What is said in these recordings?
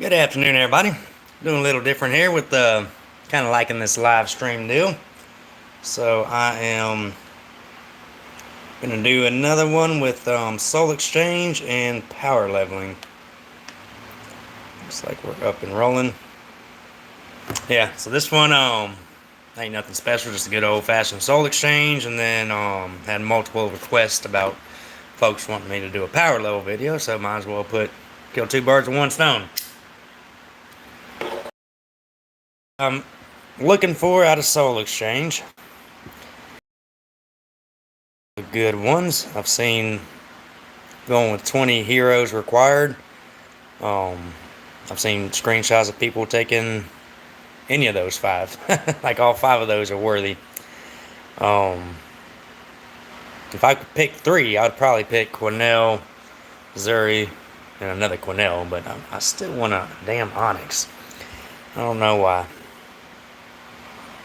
Good afternoon, everybody. Doing a little different here with kind of liking this live stream deal. So I am going to do another one with Soul Exchange and Power Leveling. Looks like we're up and rolling. Yeah, so this one ain't nothing special, just a good old-fashioned Soul Exchange, and then had multiple requests about folks wanting me to do a power level video, so might as well kill two birds with one stone. I'm looking for out of Soul Exchange good ones. I've seen going with 20 heroes required. I've seen screenshots of people taking any of those five. Like all five of those are worthy. If I could pick three, I'd probably pick Quenelle, Zuri, and another Quenelle, but I still want a damn Onyx. I don't know why.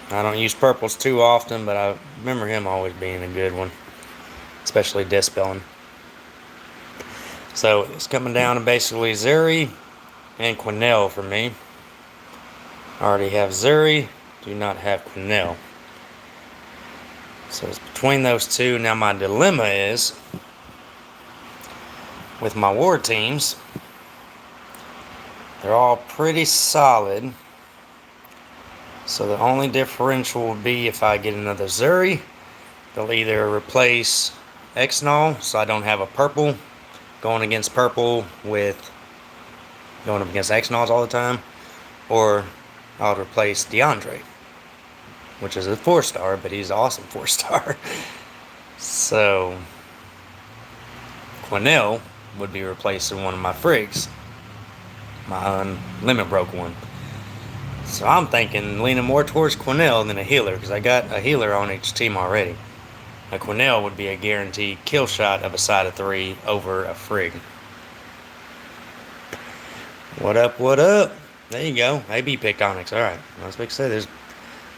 I don't use purples too often, but I remember him always being a good one, especially dispelling. So it's coming down to basically Zuri and Quenelle for me. I already have Zuri, do not have Quenelle. So it's between those two. Now my dilemma is, with my war teams, they're all pretty solid. So the only differential would be if I get another Zuri, they'll either replace Exnol, so I don't have a purple going against purple with going up against Exnols all the time, or I'll replace DeAndre, which is a 4-star, but he's an awesome 4-star. So Quenelle would be replacing one of my frigs, my limit broke one. So I'm thinking leaning more towards Quenelle than a healer, because I got a healer on each team already. A Quenelle would be a guaranteed kill shot of a side of 3 over a frig. What up, what up? There you go. AB picked Onyx. Alright. Let's like I said, there's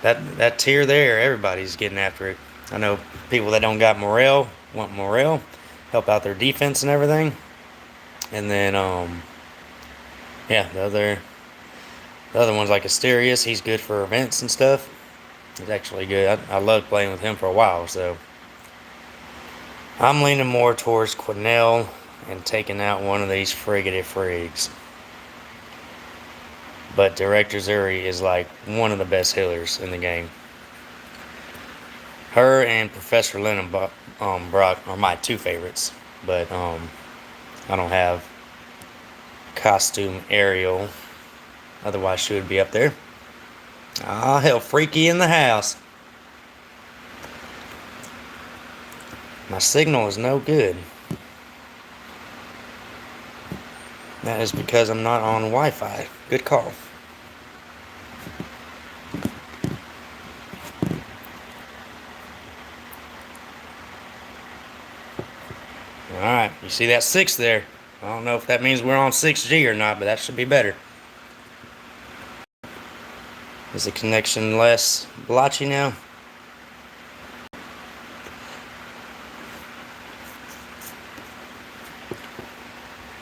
that tier there, everybody's getting after it. I know people that don't got Morel want Morel, help out their defense and everything. And then yeah, the other one's like Asterius. He's good for events and stuff. He's actually good. I loved playing with him for a while, so I'm leaning more towards Quenelle and taking out one of these friggity frigs. But Director Zuri is like one of the best healers in the game. Her and Professor Lennon Brock are my two favorites. But I don't have Costume Ariel. Otherwise she would be up there. Ah, hell, Freaky in the house. My signal is no good. That is because I'm not on Wi-Fi. Good call. Alright, you see that 6 there? I don't know if that means we're on 6G or not, but that should be better. Is the connection less blotchy now?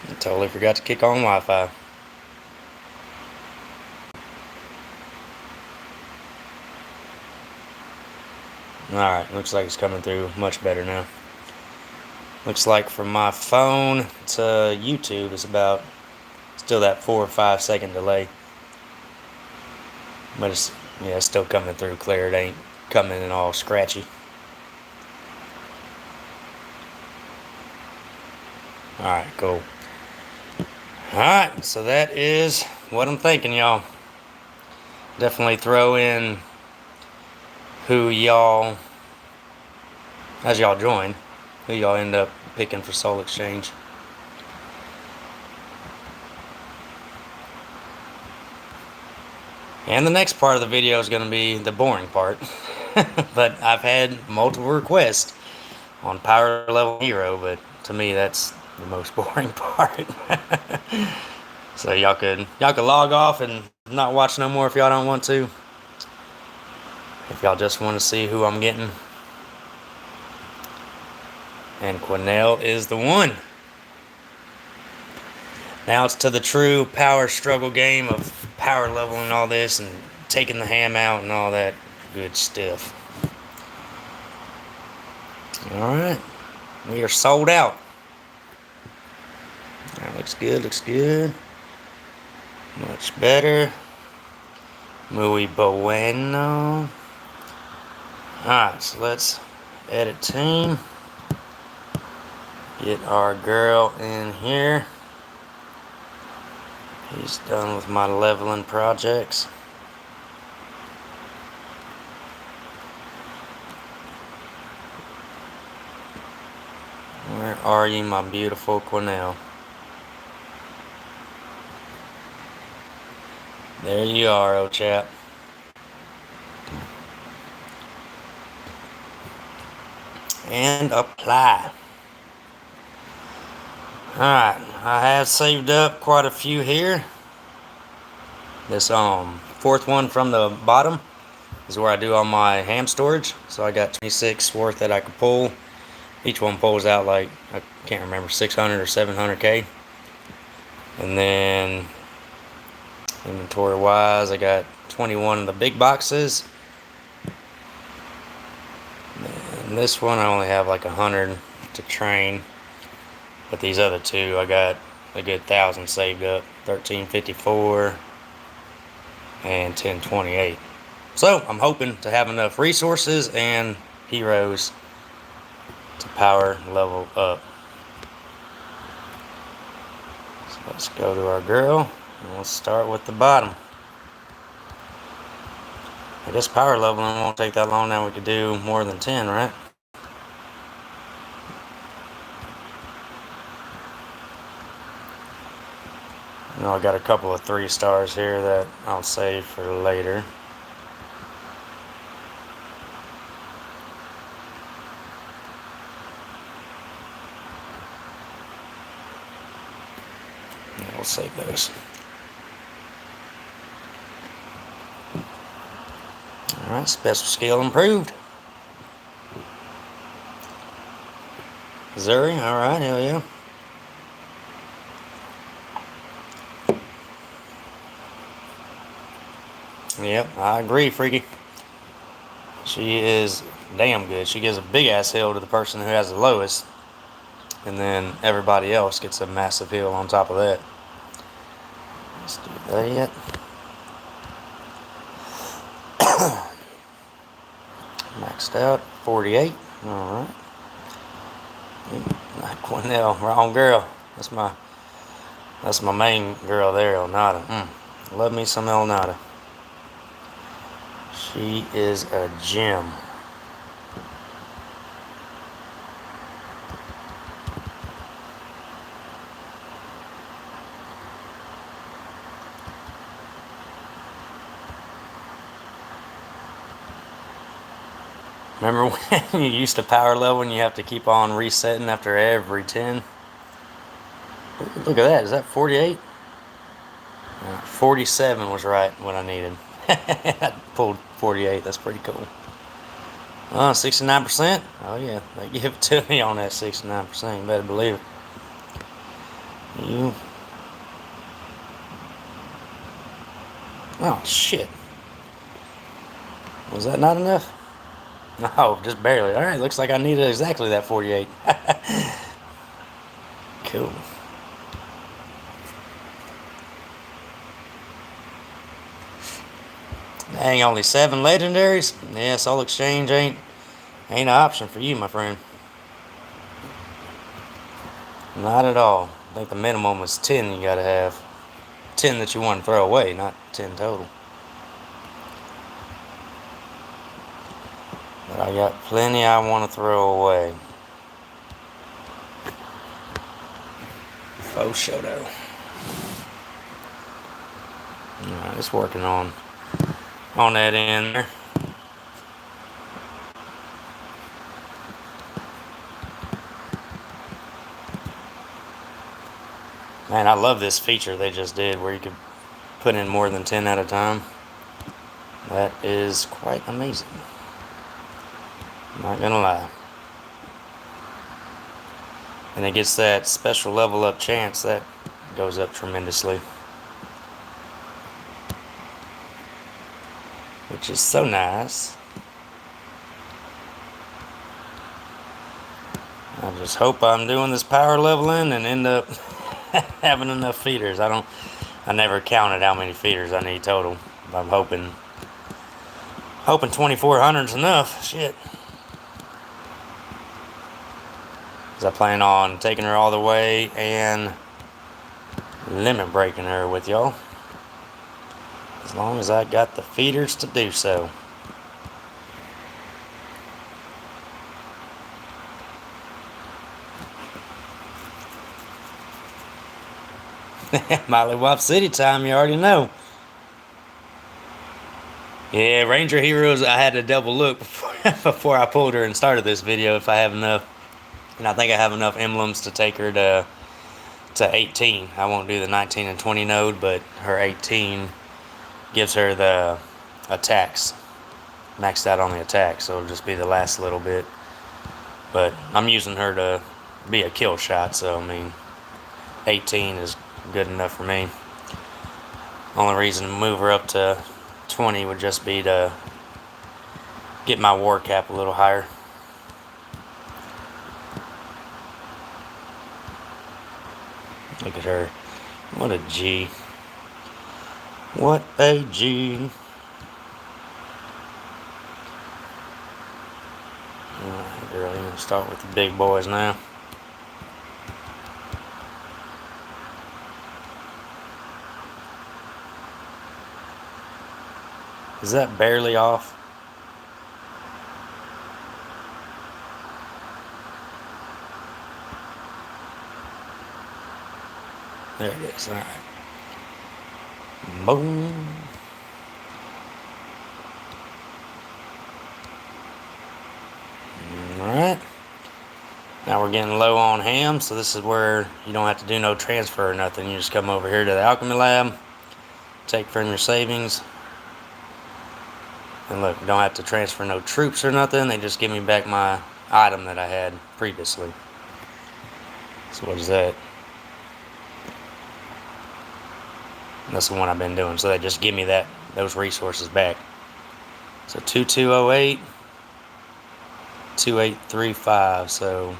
I totally forgot to kick on Wi-Fi. Alright, looks like it's coming through much better now. Looks like from my phone to YouTube it's about still that 4 or 5 second delay. But it's still coming through clear. It ain't coming in all scratchy. Alright, cool. Alright, so that is what I'm thinking, y'all. Definitely throw in who y'all, as y'all join, who y'all end up picking for Soul Exchange. And the next part of the video is going to be the boring part. But I've had multiple requests on power level hero, but to me that's the most boring part. So y'all could log off and not watch no more if y'all don't want to. If y'all just want to see who I'm getting. And Quenelle is the one. Now it's to the true power struggle game of power leveling and all this and taking the ham out and all that good stuff. Alright, we are sold out. That looks good, looks good. Much better. Muy bueno. Alright, so let's edit team. Get our girl in here. He's done with my leveling projects. Where are you, my beautiful Cornell? There you are, old chap. And apply. Alright, I have saved up quite a few here. This fourth one from the bottom is where I do all my ham storage. So I got 26 worth that I could pull. Each one pulls out like, I can't remember, 600 or 700k. And then inventory wise, I got 21 of the big boxes. And this one I only have like 100 to train. But these other two, I got a good 1,000 saved up. 1354 and 1028. So I'm hoping to have enough resources and heroes to power level up. So let's go to our girl and we'll start with the bottom. I guess power leveling won't take that long. Now we could do more than 10, right? You know, I got a couple of 3 stars here that I'll save for later. We'll save those. Alright, special skill improved. Zuri, alright, hell yeah. Yep, I agree, Freaky. She is damn good. She gives a big ass heal to the person who has the lowest. And then everybody else gets a massive heal on top of that. Let's do that. Maxed out, 48. Alright. Not Cornell, wrong girl. That's my main girl there, Elnada. Love me some Elnada. She is a gem. Remember when you used to power level and you have to keep on resetting after every 10? Look at that. Is that 48? 47 was right what I needed. I pulled 48. That's pretty cool. 69%? Oh yeah, they give it to me on that 69%. You better believe it. Oh shit. Was that not enough? No, just barely. Alright, looks like I needed exactly that 48. Cool. Dang, only 7 legendaries? Yeah, soul exchange ain't an option for you, my friend. Not at all. I think the minimum is 10 you gotta have. 10 that you want to throw away, not 10 total. But I got plenty I want to throw away. Faux Shoto. Alright, it's working on that end there. Man, I love this feature they just did where you could put in more than 10 at a time. That is quite amazing. Not gonna lie. And it gets that special level up chance that goes up tremendously, which is so nice. I just hope I'm doing this power leveling and end up having enough feeders. I never counted how many feeders I need total. I'm hoping 2,400 is enough. Shit. Because I plan on taking her all the way and limit breaking her with y'all. As long as I got the feeders to do so. Molly Wop City time, you already know. Yeah, Ranger Heroes, I had to double look before I pulled her and started this video if I have enough. And I think I have enough emblems to take her to 18. I won't do the 19 and 20 node, but her 18 gives her the attacks. Maxed out on the attack, so it'll just be the last little bit. But I'm using her to be a kill shot, so I mean 18 is good enough for me. Only reason to move her up to 20 would just be to get my war cap a little higher. Look at her. What a G. What a G. Alright, girl, you're gonna start with the big boys now. Is that barely off? There it is. Alright. Boom. Alright. Now we're getting low on ham, so this is where you don't have to do no transfer or nothing. You just come over here to the alchemy lab, take from your savings. And look, don't have to transfer no troops or nothing. They just give me back my item that I had previously. So what is that? That's the one I've been doing. So they just give me those resources back. So 2208, 2835. So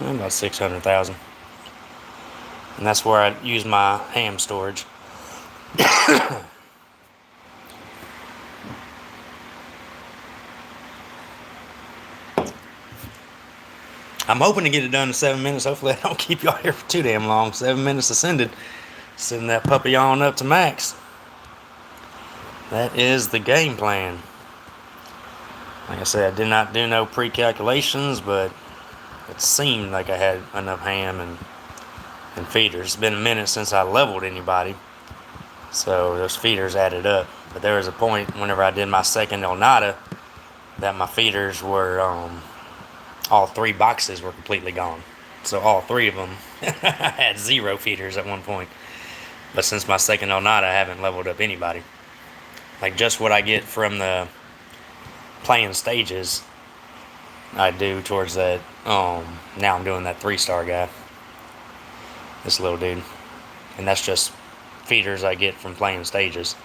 about 600,000. And that's where I use my ham storage. I'm hoping to get it done in 7 minutes. Hopefully I don't keep y'all here for too damn long. 7 minutes ascended. Send that puppy on up to max. That is the game plan. Like I said, I did not do no pre-calculations, but it seemed like I had enough ham and feeders. It's been a minute since I leveled anybody, so those feeders added up. But there was a point whenever I did my second Onata that my feeders were all 3 boxes were completely gone. So all 3 of them had 0 feeders at one point. But since my second Onata, I haven't leveled up anybody. Like just what I get from the playing stages, I do towards that. Now I'm doing that 3-star guy. This little dude. And that's just feeders I get from playing stages.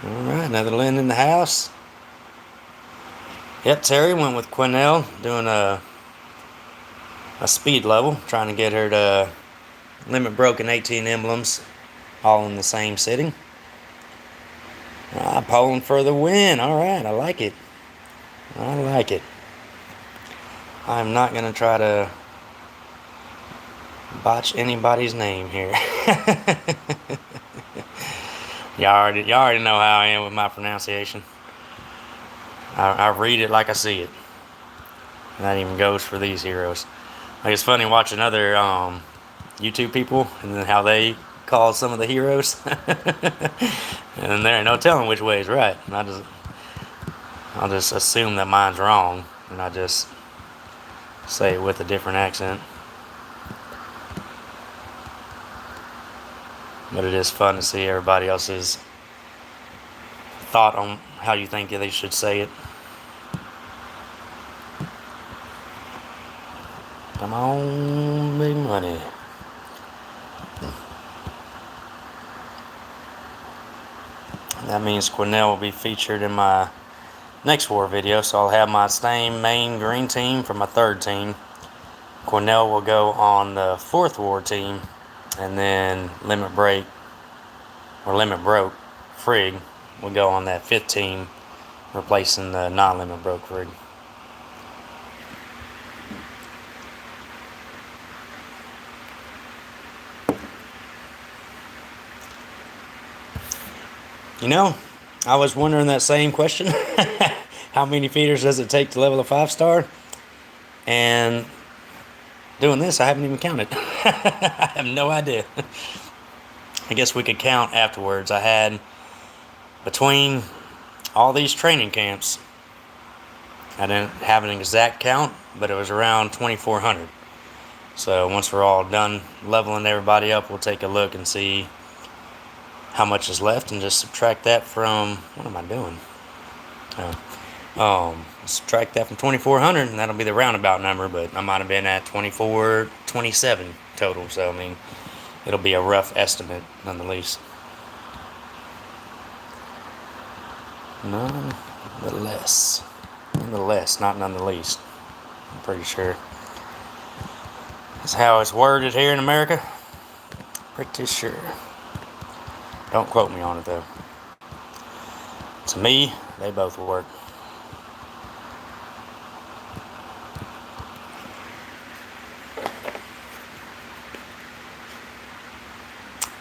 Alright, another Lynn in the house. Yep, Terry went with Quinnell doing a speed level, trying to get her to limit broken 18 emblems all in the same sitting. Polling for the win. Alright, I like it. I like it. I'm not going to try to botch anybody's name here. Y'all already know how I am with my pronunciation. I read it like I see it. And that even goes for these heroes. Like, it's funny watching other YouTube people and then how they call some of the heroes. And there ain't no telling which way is right. And I'll just assume that mine's wrong, and I just say it with a different accent. But it is fun to see everybody else's thought on how you think they should say it. Come on, big money. That means Quinnell will be featured in my next war video, so I'll have my same main green team for my third team. Quinnell will go on the fourth war team, and then Limit Break, or Limit Broke, Frigg, will go on that fifth team, replacing the non-Limit Broke Frigg. You know, I was wondering that same question. How many feeders does it take to level a 5-star? And doing this, I haven't even counted. I have no idea. I guess we could count afterwards. I had, between all these training camps, I didn't have an exact count, but it was around 2,400. So once we're all done leveling everybody up, we'll take a look and see how much is left, and just subtract that from, what am I doing? Subtract that from 2,400, and that'll be the roundabout number, but I might have been at 2,427 total, so I mean, it'll be a rough estimate nonetheless. Nonetheless, not none the least. I'm pretty sure that's how it's worded here in America. Pretty sure. Don't quote me on it though. To me, they both will work.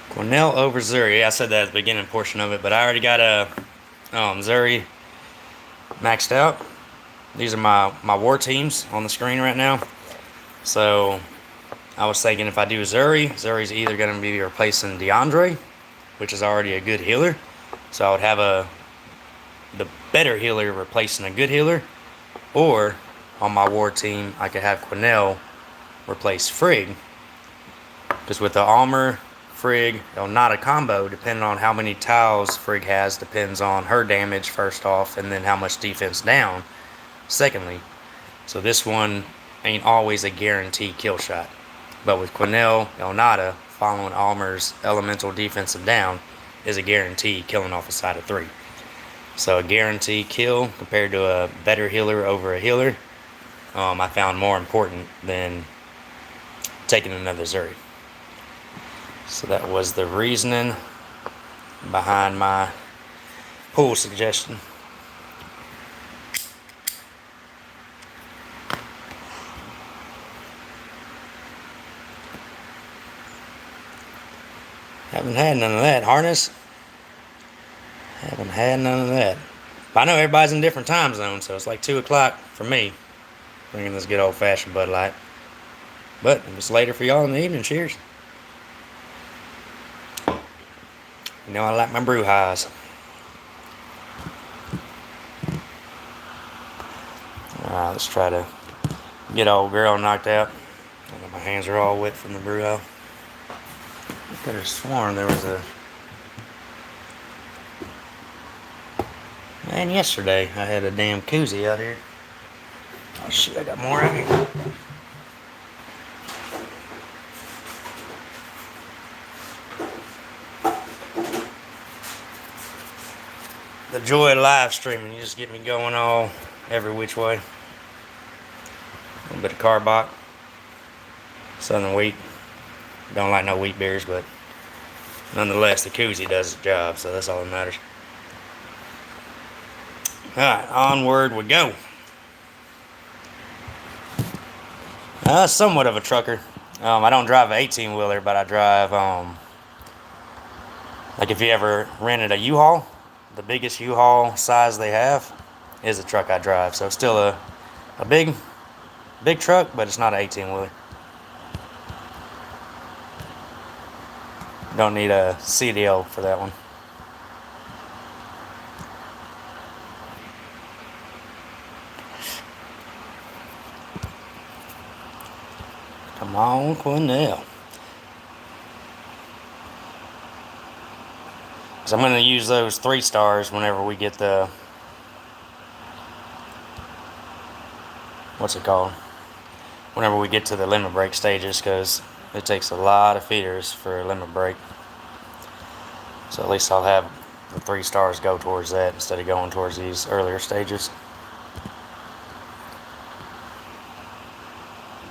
Quinnell over Zuri. I said that at the beginning portion of it, but I already got a Zuri maxed out. These are my war teams on the screen right now. So I was thinking, if I do Zuri's either going to be replacing DeAndre, which is already a good healer. So I would have the better healer replacing a good healer. Or on my war team, I could have Quinnell replace Frigg. Because with the Armor, Frigg, not a combo, depending on how many tiles Frigg has, depends on her damage first off, and then how much defense down secondly. So this one ain't always a guaranteed kill shot. But with Quinnell, Elnata, following Almer's elemental defensive down, is a guarantee killing off a side of 3. So a guaranteed kill compared to a better healer over a healer, I found more important than taking another Zuri. So that was the reasoning behind my pool suggestion. Haven't had none of that. Harness? Haven't had none of that. But I know everybody's in different time zones, so it's like 2 o'clock for me, drinking this good old-fashioned Bud Light. But if it's later for y'all in the evening, cheers. You know I like my brew highs. Alright, let's try to get old girl knocked out. My hands are all wet from the brew house. I could have sworn there was a... Man, yesterday I had a damn koozie out here. Oh shit, I got more out here. The joy of live streaming, you just get me going all every which way. A little bit of Carbach, Southern Wheat. Don't like no wheat beers, but nonetheless, the koozie does its job, so that's all that matters. Alright, onward we go. Somewhat of a trucker. I don't drive an 18-wheeler, but I drive, like if you ever rented a U-Haul, the biggest U-Haul size they have is the truck I drive. So it's still a big truck, but it's not an 18-wheeler. Don't need a CDL for that one. Come on, Quinnell. So I'm going to use those 3 stars whenever we get the... What's it called? whenever we get to the limit break stages, because it takes a lot of feeders for a limit break. So at least I'll have the 3 stars go towards that instead of going towards these earlier stages.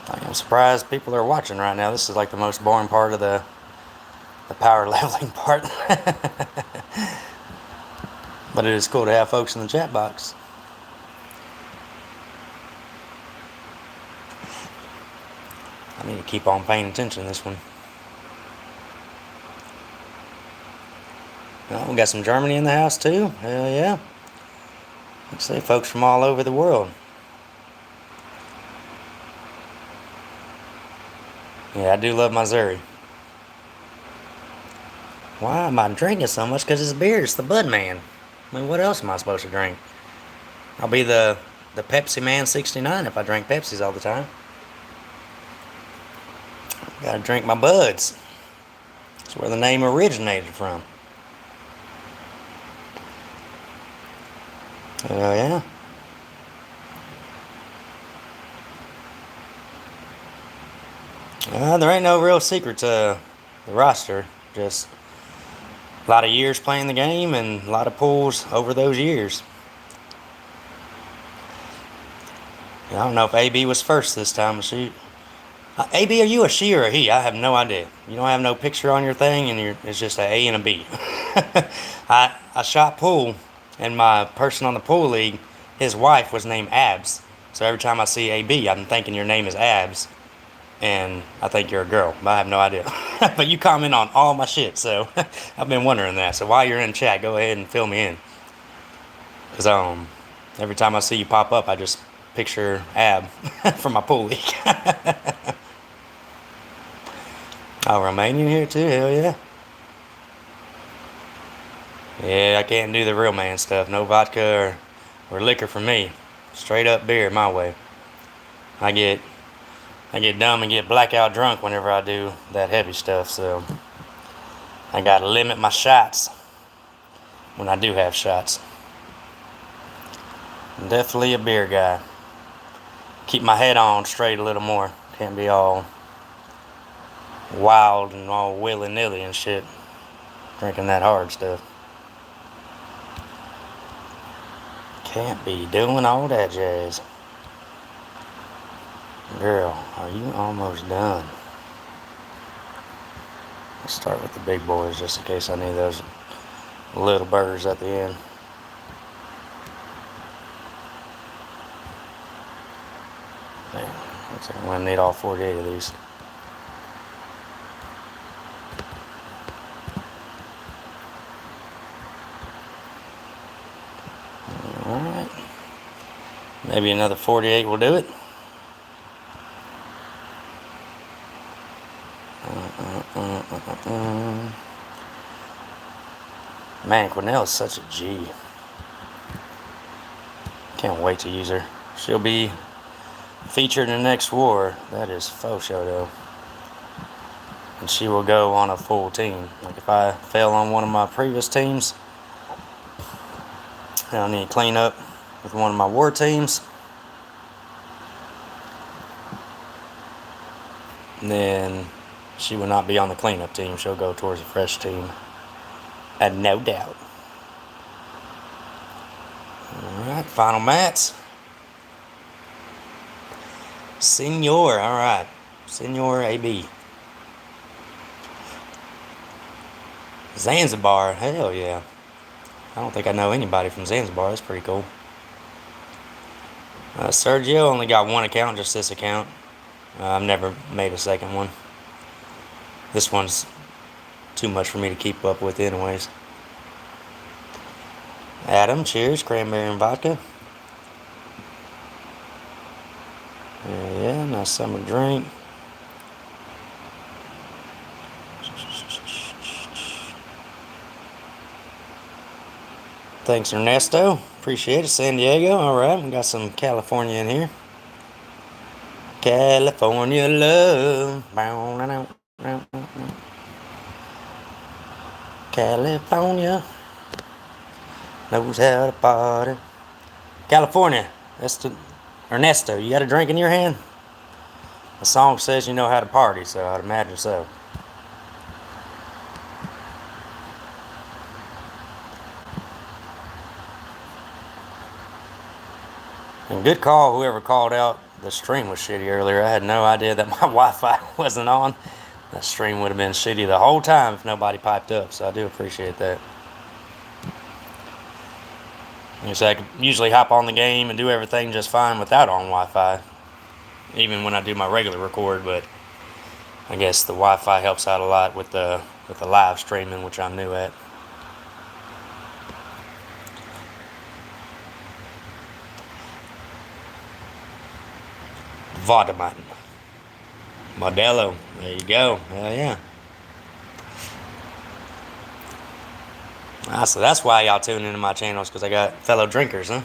I'm surprised people are watching right now. This is like the most boring part of the power leveling part. But it is cool to have folks in the chat box. I need to keep on paying attention to this one. Oh, we got some Germany in the house too. Hell yeah. Let's see, folks from all over the world. Yeah, I do love my Zuri. Why am I drinking so much? Because it's beer. It's the Bud Man. I mean, what else am I supposed to drink? I'll be the Pepsi Man 69 if I drink Pepsis all the time. Gotta drink my Buds. That's where the name originated from. Oh yeah. There ain't no real secret to the roster. Just a lot of years playing the game and a lot of pulls over those years. I don't know if AB was first this time. AB, are you a she or a he? I have no idea. You don't have no picture on your thing, and it's just an A and a B. I shot pool, and my person on the pool league, his wife was named Abs. So every time I see AB, I'm thinking your name is Abs, and I think you're a girl, but I have no idea. But you comment on all my shit, so I've been wondering that. So while you're in chat, go ahead and fill me in. Because every time I see you pop up, I just picture Ab from my pool league. Oh, Romanian here too? Hell yeah. Yeah, I can't do the real man stuff. No vodka or liquor for me. Straight up beer my way. I get dumb and get blackout drunk whenever I do that heavy stuff, so I gotta limit my shots when I do have shots. I'm definitely a beer guy. Keep my head on straight a little more. Can't be all wild and all willy-nilly and shit drinking that hard stuff. Can't be doing all that jazz. Girl, are you almost done? Let's start with the big boys just in case I need those little burgers at the end. Damn, looks like I'm gonna need all 48 of these. Alright. Maybe another 48 will do it. Man, Cornell is such a G. Can't wait to use her. She'll be featured in the next war. That is faux show though. And she will go on a full team. Like if I fail on one of my previous teams, I need to clean up with one of my war teams. And then she will not be on the cleanup team. She'll go towards a fresh team. And no doubt. Alright, final mats. Senor, alright. Senor AB. Zanzibar, hell yeah. I don't think I know anybody from Zanzibar. That's pretty cool. Sergio only got one account, just this account. I've never made a second one. This one's too much for me to keep up with anyways. Adam, cheers, cranberry and vodka. Yeah, nice summer drink. Thanks, Ernesto. Appreciate it. San Diego. Alright, we got some California in here. California love. California knows how to party. California. That's the Ernesto. You got a drink in your hand? The song says you know how to party, so I'd imagine so. And good call, whoever called out the stream was shitty earlier. I had no idea that my Wi-Fi wasn't on. That stream would have been shitty the whole time if nobody piped up, so I do appreciate that. So I could usually hop on the game and do everything just fine without on Wi-Fi, even when I do my regular record, but I guess the Wi-Fi helps out a lot with the live streaming, which I'm new at. Vaudeman. Modelo. There you go. Hell yeah. So that's why y'all tune into my channels, because I got fellow drinkers, huh?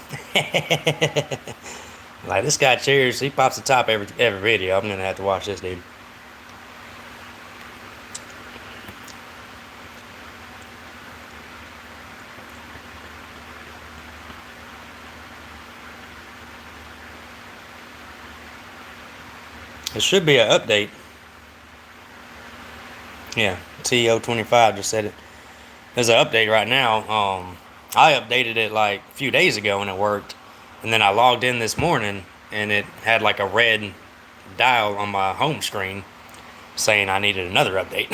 Like this guy Cheers, he pops the top every video. I'm gonna have to watch this dude. It should be an update. Yeah, TO25 just said it. There's an update right now. I updated it like a few days ago and it worked. And then I logged in this morning and it had like a red dial on my home screen saying I needed another update.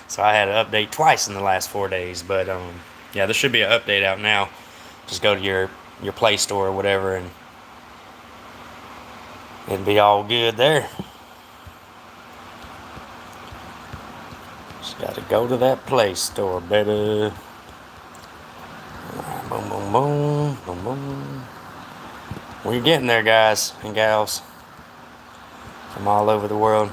So I had to update twice in the last 4 days. But yeah, there should be an update out now. Just go to your Play Store or whatever and it'll be all good there. Just gotta go to that Play Store, baby. Boom, boom, boom, boom, boom. We're getting there, guys and gals from all over the world.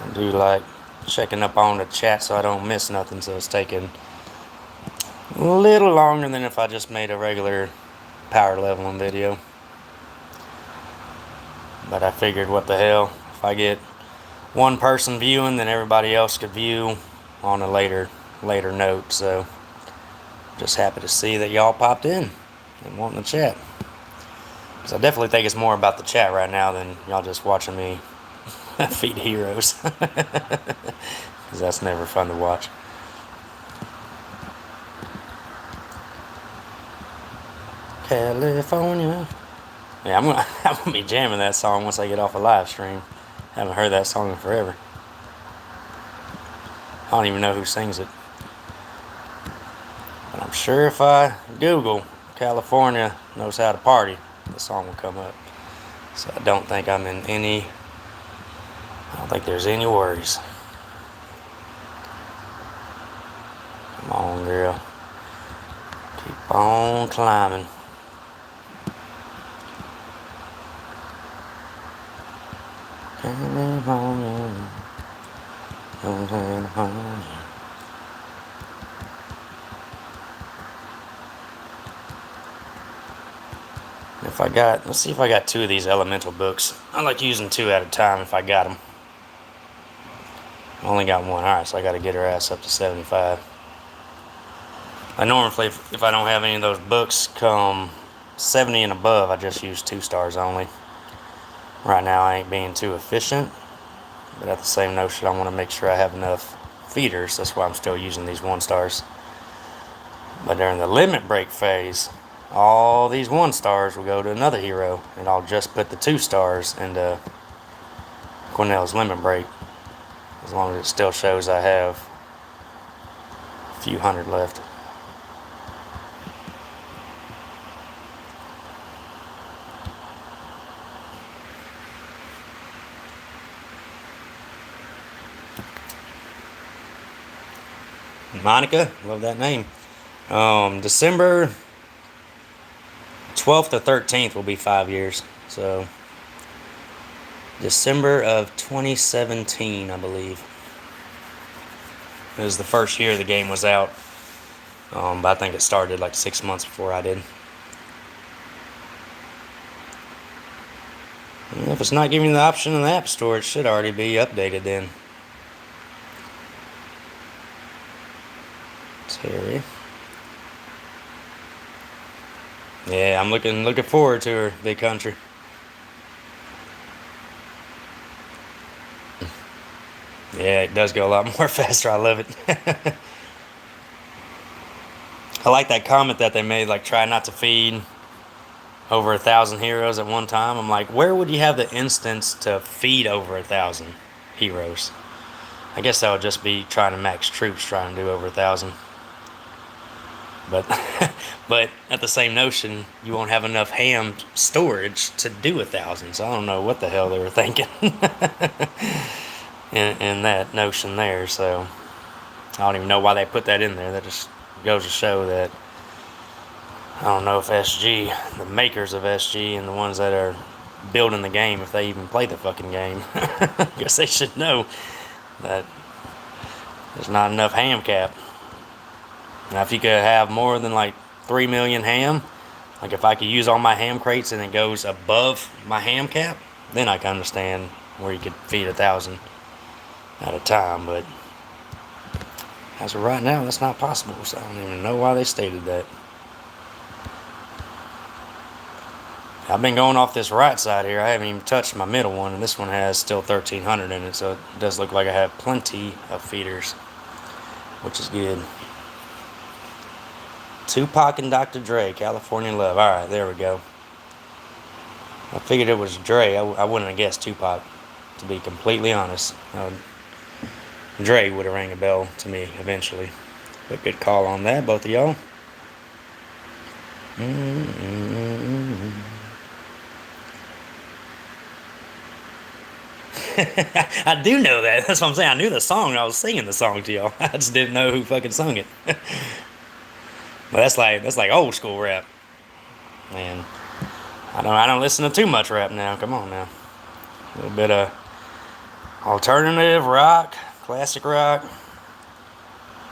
I do like checking up on the chat so I don't miss nothing, so it's taking a little longer than if I just made a regular power leveling video. But I figured, what the hell, if I get one person viewing, then everybody else could view on a later note. So just happy to see that y'all popped in and wanting to chat. So I definitely think it's more about the chat right now than y'all just watching me feed heroes. Because that's never fun to watch. California. Yeah, I'm gonna be jamming that song once I get off a live stream. Haven't heard that song in forever. I don't even know who sings it. But I'm sure if I Google California knows how to party, the song will come up. So I don't think I don't think there's any worries. Come on, girl. Keep on climbing. Let's see if I got 2 of these elemental books. I like using 2 at a time if I got them. I only got 1. Alright, so I gotta get her ass up to 75. I normally, if I don't have any of those books come 70 and above, I just use 2 stars only. Right now I ain't being too efficient, but at the same notion I want to make sure I have enough feeders. That's why I'm still using these 1 stars. But during the limit break phase, all these 1 stars will go to another hero, and I'll just put the 2 stars into Cornell's limit break, as long as it still shows I have a few hundred left. Monica, love that name. December 12th to 13th will be 5 years. So December of 2017, I believe. It was the first year the game was out. But I think it started like 6 months before I did. And if it's not giving you the option in the App Store, it should already be updated then. Terry. Yeah, I'm looking forward to her, Big Country. Yeah, it does go a lot more faster. I love it. I like that comment that they made, like try not to feed over 1,000 heroes at one time. I'm like, where would you have the instance to feed over 1,000 heroes? I guess that would just be trying to max troops, trying to do over 1,000. But but at the same notion, you won't have enough ham storage to do 1,000. So I don't know what the hell they were thinking in that notion there. So I don't even know why they put that in there. That just goes to show that I don't know if SG, the makers of SG, and the ones that are building the game, if they even play the fucking game, I guess they should know that there's not enough ham cap. Now, if you could have more than like 3 million ham, like if I could use all my ham crates and it goes above my ham cap, then I can understand where you could feed 1,000 at a time. But as of right now, that's not possible. So I don't even know why they stated that. I've been going off this right side here. I haven't even touched my middle one, and this one has still 1,300 in it, so it does look like I have plenty of feeders, which is good. Tupac and Dr. Dre, California Love. Alright, there we go. I figured it was Dre. I wouldn't have guessed Tupac, to be completely honest. Dre would have rang a bell to me eventually. But good call on that, both of y'all. I do know that. That's what I'm saying. I knew the song. I was singing the song to y'all. I just didn't know who fucking sung it. But that's like old school rap. Man, I don't listen to too much rap now. Come on now. A little bit of alternative rock, classic rock,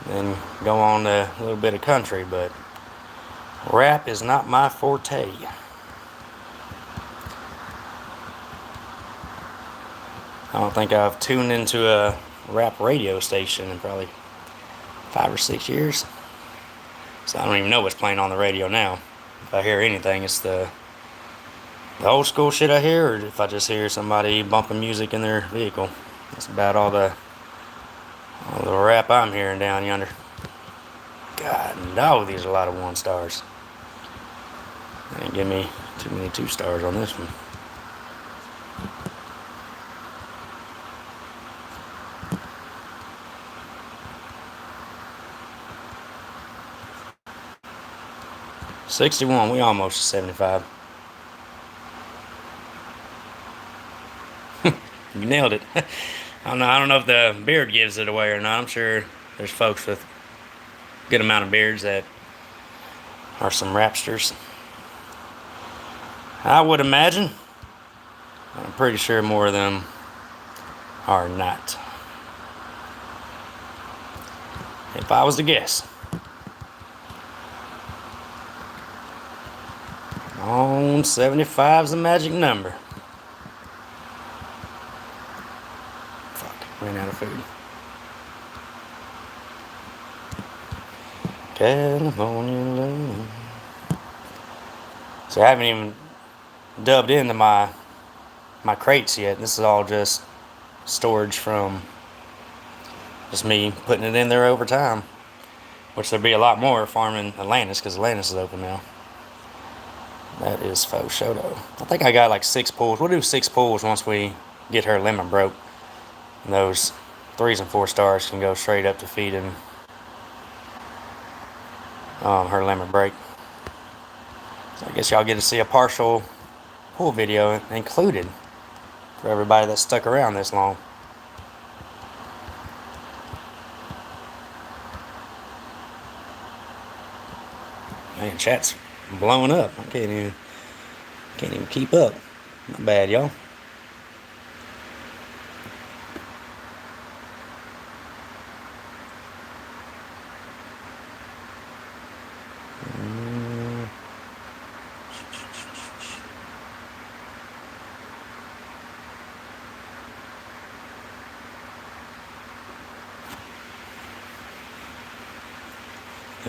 then go on to a little bit of country. But rap is not my forte. I don't think I've tuned into a rap radio station in probably 5 or 6 years. So I don't even know what's playing on the radio now. If I hear anything, it's the old school shit I hear, or if I just hear somebody bumping music in their vehicle. That's about all the rap I'm hearing down yonder. God, no, these are a lot of 1 stars. They didn't give me too many 2 stars on this one. $61, we almost to 75. You nailed it. I don't know if the beard gives it away or not. I'm sure there's folks with a good amount of beards that are some rapsters. I would imagine. I'm pretty sure more of them are not. If I was to guess. On 75's the magic number. Fuck, ran out of food. California love. So I haven't even dubbed into my crates yet. This is all just storage from just me putting it in there over time. Which there'll be a lot more farming Atlantis, because Atlantis is open now. That is faux shoto. I think I got like 6 pulls. We'll do 6 pulls once we get her lemon broke. And those 3s and 4 stars can go straight up to feeding her lemon break. So I guess y'all get to see a partial pull video included for everybody that stuck around this long. Man, chat's blowing up. I can't even keep up. Not bad, y'all.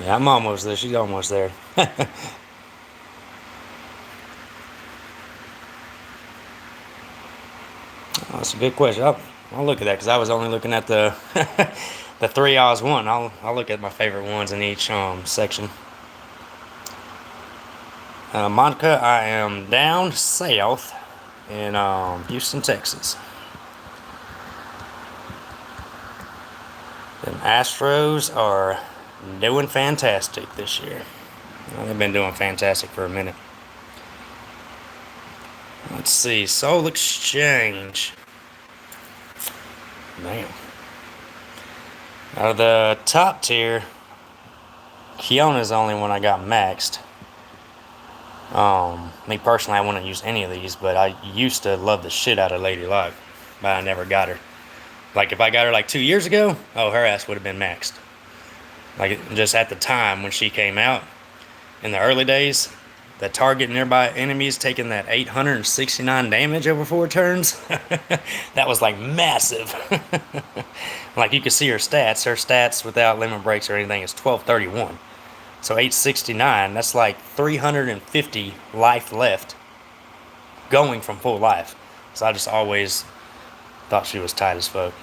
Yeah, I'm almost there. She's almost there. Oh, that's a good question. I'll look at that because I was only looking at the the 3 Oz one. I'll look at my favorite ones in each section. Monica, I am down south in Houston, Texas. The Astros are doing fantastic this year. Well, they've been doing fantastic for a minute. Let's see, Soul Exchange. Man. Out of the top tier, Kiona's the only one I got maxed. Me personally, I wouldn't use any of these, but I used to love the shit out of Lady Luck, but I never got her. Like, if I got her like 2 years ago, oh, her ass would have been maxed. Like, just at the time when she came out, in the early days, the target nearby enemies taking that 869 damage over 4 turns, that was like massive. Like, you could see her stats. Her stats without limit breaks or anything is 1231. So 869, that's like 350 life left going from full life. So I just always thought she was tight as fuck.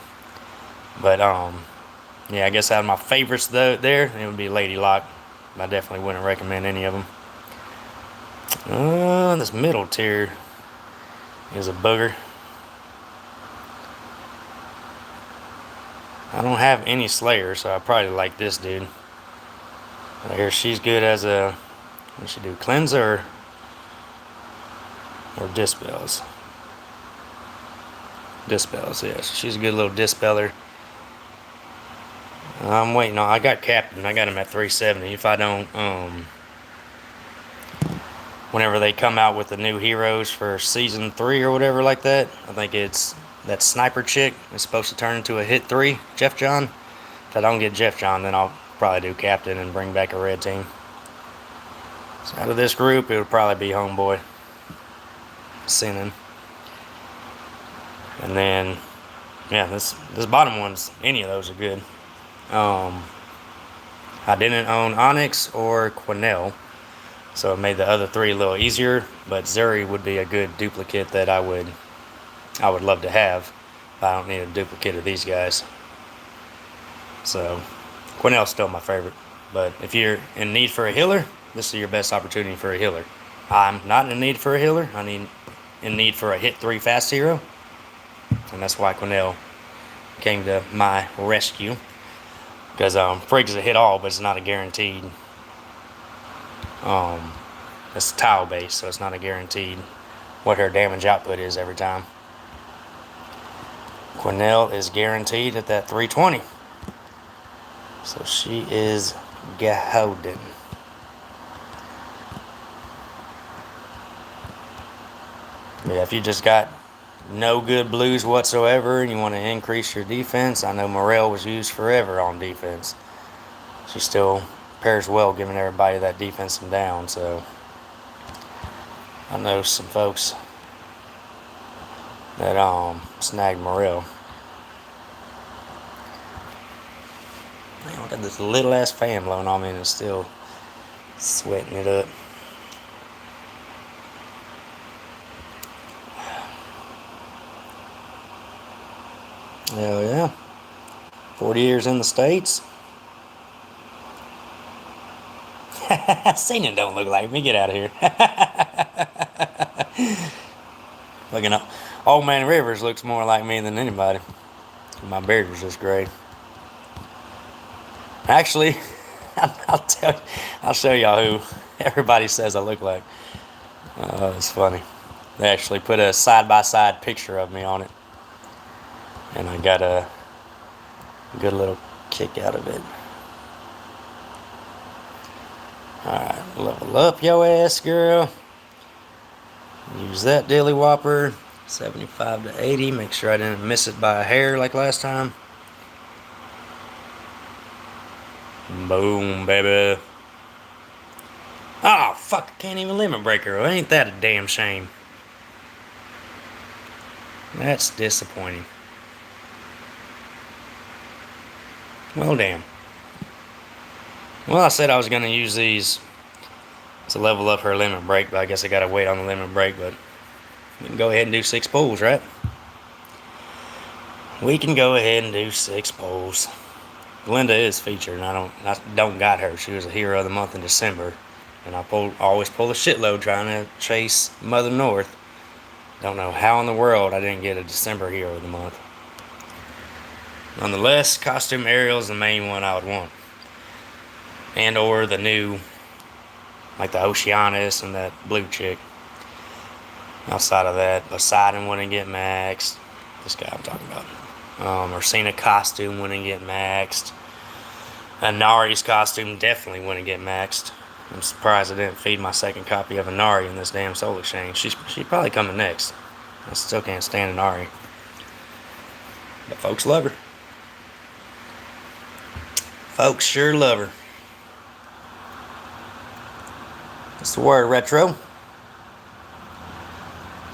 But yeah, I guess out of my favorites though, it would be Lady Locke. I definitely wouldn't recommend any of them. This middle tier is a booger. I don't have any Slayer, so I probably like this dude. Right here, she's good as a, what should she do, cleanser or dispels? Dispels, yes. She's a good little dispeller. I'm waiting on, I got Captain. I got him at 370. If I don't, whenever they come out with the new heroes for season 3 or whatever like that, I think it's that sniper chick is supposed to turn into a hit 3, Jeff John. If I don't get Jeff John, then I'll probably do Captain and bring back a red team. So out of this group, it would probably be Homeboy, Sinning. And then, yeah, this bottom one's, any of those are good. I didn't own Onyx or Quenelle, so it made the other 3 a little easier, but Zuri would be a good duplicate that I would love to have. I don't need a duplicate of these guys. So Quenelle's still my favorite, but if you're in need for a healer, this is your best opportunity for a healer. I'm not in need for a healer. I'm in need for a hit 3 fast hero, and that's why Quenelle came to my rescue. Because Frig's a hit all, but it's not a guaranteed. It's tile based, so it's not a guaranteed what her damage output is every time. Quenelle is guaranteed at that 320. So she is golden. Yeah, if you just got no good blues whatsoever and you want to increase your defense, I know Morel was used forever on defense. She still pairs well giving everybody that defensive down, so I know some folks that snagged Morel. Man, I got this little ass fan blowing on me and it's still sweating it up. Hell yeah. 40 years in the States. Singing don't look like me. Get out of here. Looking up. Old Man Rivers looks more like me than anybody. My beard was just gray. Actually, I'll show y'all who everybody says I look like. It's funny. They actually put a side-by-side picture of me on it. And I got a good little kick out of it. Alright, level up yo ass, girl. Use that dilly whopper. 75 to 80. Make sure I didn't miss it by a hair like last time. Boom, baby. Oh, fuck, I can't even limit break her. Ain't that a damn shame? That's disappointing. Well, damn. Well, I said I was going to use these to level up her limit break, but I guess I got to wait on the limit break, but we can go ahead and do 6 pulls, right? we can go ahead and do 6 polls. Linda is featured, and I don't got her. She was a hero of the month in December, and I always pull a shitload trying to chase Mother North. Don't know how in the world I didn't get a December hero of the month. Nonetheless, costume Ariel is the main one I would want, and or the new, like the Oceanus and that blue chick. Outside of that, Poseidon wouldn't get maxed. This guy I'm talking about. Ursina costume wouldn't get maxed. Anari's costume definitely wouldn't get maxed. I'm surprised I didn't feed my second copy of Inari in this damn Soul Exchange. She's probably coming next. I still can't stand Inari. But folks love her. Folks sure love her. What's the word, Retro?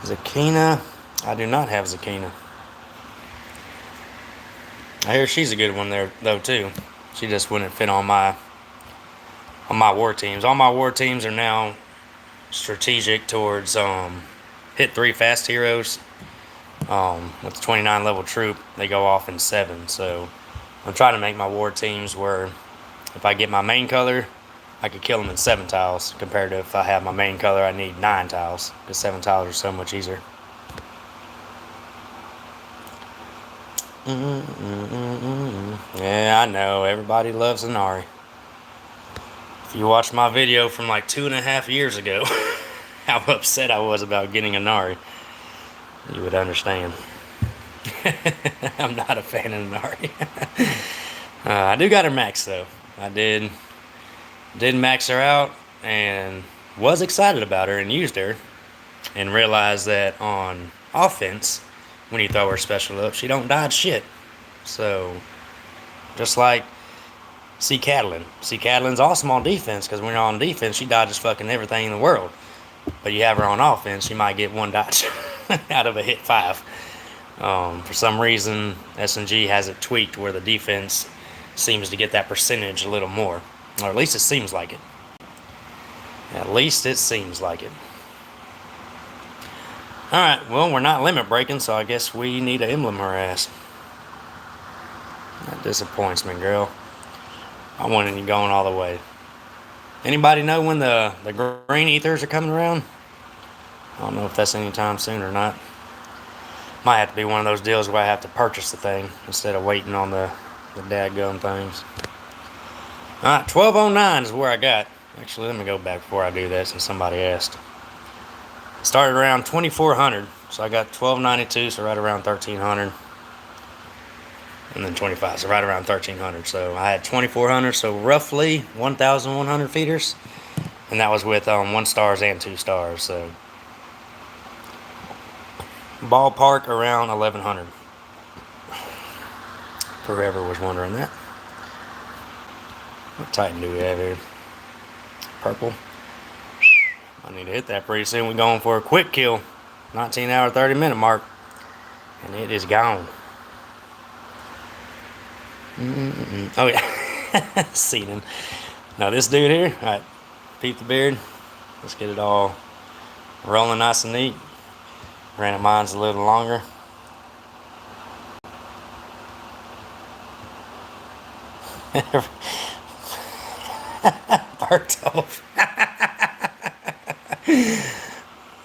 Zakina. I do not have Zakina. I hear she's a good one there, though, too. She just wouldn't fit on my war teams. All my war teams are now strategic towards hit 3 fast heroes. With the 29 level troop, they go off in 7. So I'm trying to make my war teams where if I get my main color, I could kill them in 7 tiles, compared to if I have my main color, I need 9 tiles, because 7 tiles are so much easier. Yeah, I know, everybody loves Inari. If you watched my video from like 2.5 years ago, how upset I was about getting Inari, you would understand. I'm not a fan of Inari. I do got her max though. I did max her out and was excited about her and used her, and realized that on offense, when you throw her special up, she don't dodge shit. So just like C. Catalin. C. Catalin's awesome on defense, because when you're on defense, she dodges fucking everything in the world. But you have her on offense, you might get 1 dodge out of a hit 5. For some reason, S&G has it tweaked where the defense seems to get that percentage a little more. Or at least it seems like it. At least it seems like it. Alright, well, we're not limit breaking, so I guess we need to emblem her ass. That disappoints me, girl. I wanted you going all the way. Anybody know when the green ethers are coming around? I don't know if that's anytime soon or not. Might have to be one of those deals where I have to purchase the thing instead of waiting on the dadgum things. Alright, 1209 is where I got. Actually, let me go back before I do that, since somebody asked. Started around 2400, so I got 1292, so right around 1300. And then 25, so right around 1300. So I had 2400, so roughly 1100 feeders. And that was with 1 stars and 2 stars, so ballpark around 1100. Forever was wondering that. What Titan do we have here? Purple. I need to hit that pretty soon. We're going for a quick kill. 19-hour, 30-minute mark. And it is gone. Oh, yeah. Seen him. Now, this dude here. Alright. Peep the beard. Let's get it all rolling nice and neat. Granted, mine's a little longer. Bartolf.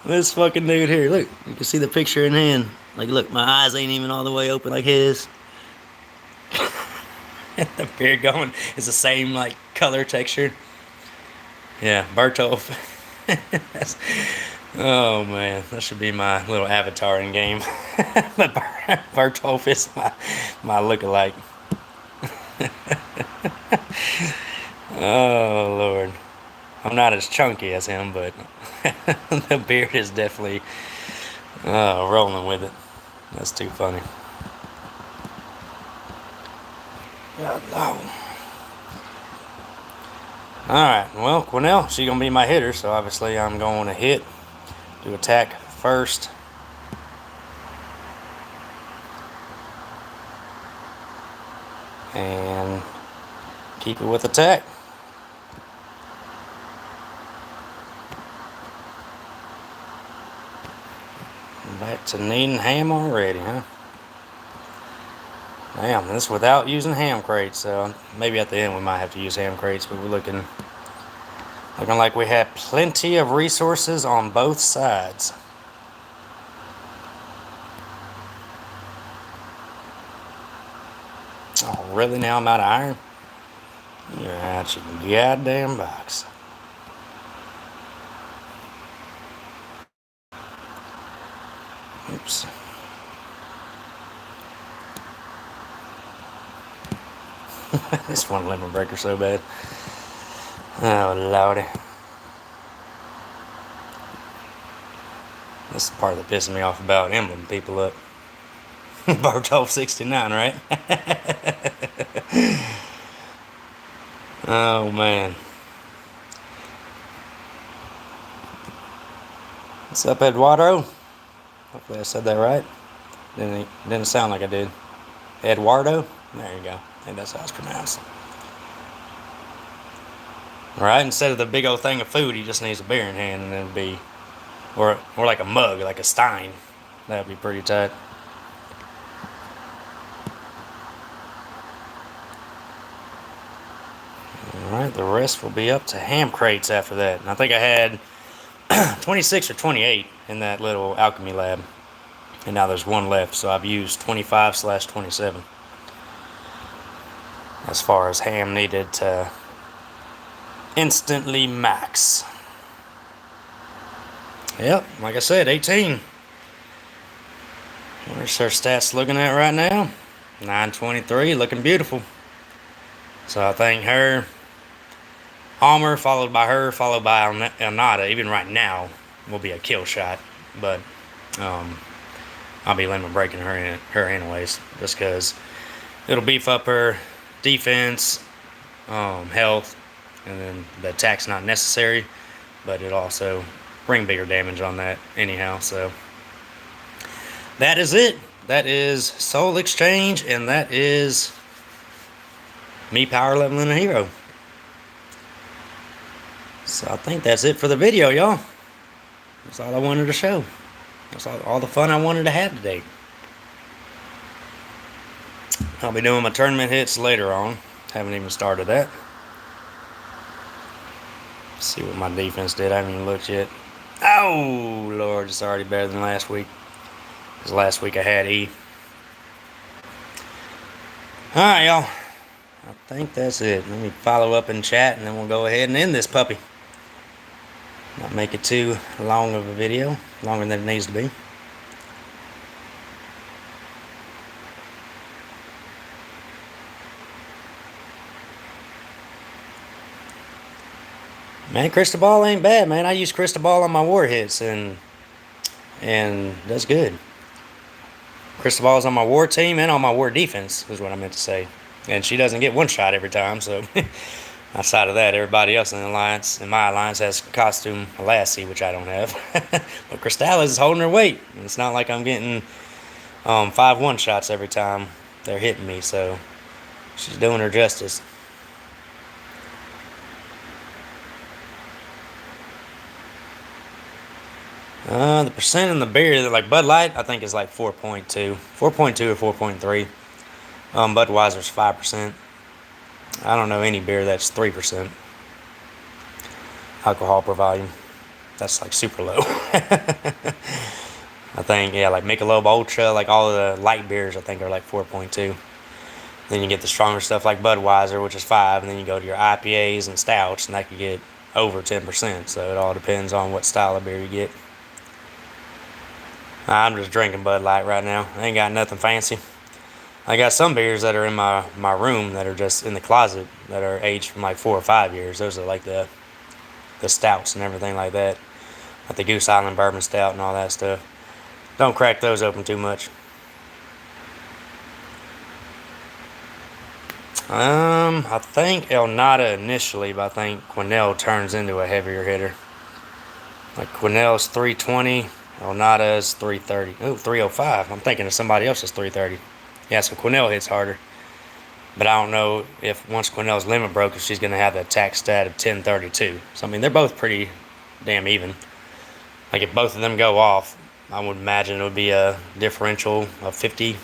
This fucking dude here. Look, you can see the picture in hand. Like, look, my eyes ain't even all the way open like his. The beard going is the same, like, color texture. Yeah, Bartolf. Oh man, that should be my little avatar in game. But Bartolf is my lookalike. Oh Lord, I'm not as chunky as him, but the beard is definitely rolling with it. That's too funny. God, no. Alright, well, Quinnell, she's going to be my hitter, so obviously I'm going to hit, do attack first. And keep it with attack. Back to needing ham already, huh? Damn, this without using ham crates, so maybe at the end we might have to use ham crates, but we're looking like we have plenty of resources on both sides. Oh, really? Now I'm out of iron? You're out your goddamn box. Oops. This one lemon breaker so bad. Oh, lordy. This is the part that pisses me off about Emblem people up. Bartol 69, right? Oh, man. What's up, Eduardo? Hopefully I said that right. Didn't sound like I did. Eduardo? There you go. I think that's how it's pronounced. Alright, instead of the big old thing of food, he just needs a beer in hand, and it'd be... Or like a mug, like a stein. That'd be pretty tight. Alright, the rest will be up to ham crates after that. And I think I had 26 or 28 in that little alchemy lab. And now there's one left, so I've used 25/27. As far as ham needed to instantly max. Yep, like I said, 18. Where's her stats looking at right now? 923, looking beautiful. So I think her, Homer, followed by her, followed by Elnada, even right now, will be a kill shot. But I'll be lemon breaking her anyways, just because it'll beef up her defense, health, and then the attack's not necessary, but it also bring bigger damage on that anyhow. So that is it. That is Soul Exchange, and that is me power leveling a hero. So I think that's it for the video, y'all. That's all I wanted to show. That's all the fun I wanted to have today. I'll be doing my tournament hits later on. Haven't even started that. See what my defense did. I haven't even looked yet. Oh, Lord, it's already better than last week. Because last week I had E. Alright, y'all. I think that's it. Let me follow up in chat, and then we'll go ahead and end this puppy. Not make it too long of a video. Longer than it needs to be. Man, Cristobal ain't bad, man. I use Cristobal on my war hits, and that's good. Cristobal's on my war team and on my war defense, is what I meant to say. And she doesn't get one shot every time, so outside of that, everybody else in my alliance has costume Lassie, which I don't have. But Crystalla is holding her weight. And it's not like I'm getting 5 one-shots every time they're hitting me, so she's doing her justice. The percent in the beer, like Bud Light, I think is like 4.2. 4.2 or 4.3. Budweiser's 5%. I don't know any beer that's 3% alcohol per volume. That's like super low. I think, yeah, like Michelob Ultra, like all of the light beers, I think are like 4.2. Then you get the stronger stuff like Budweiser, which is 5, and then you go to your IPAs and stouts, and that could get over 10%. So it all depends on what style of beer you get. I'm just drinking Bud Light right now. I ain't got nothing fancy. I got some beers that are in my room that are just in the closet that are aged from like 4 or 5 years. Those are like the stouts and everything like that. Like the Goose Island Bourbon Stout and all that stuff. Don't crack those open too much. I think Elnada initially, but I think Quinnell turns into a heavier hitter. Like Quinnell's 320, Elnada's 330. Oh, 305. I'm thinking of somebody else's 330. Yeah, so Quinnell hits harder. But I don't know if once Quinnell's limit broke, if she's going to have the attack stat of 1032. So, I mean, they're both pretty damn even. Like, if both of them go off, I would imagine it would be a differential of 50,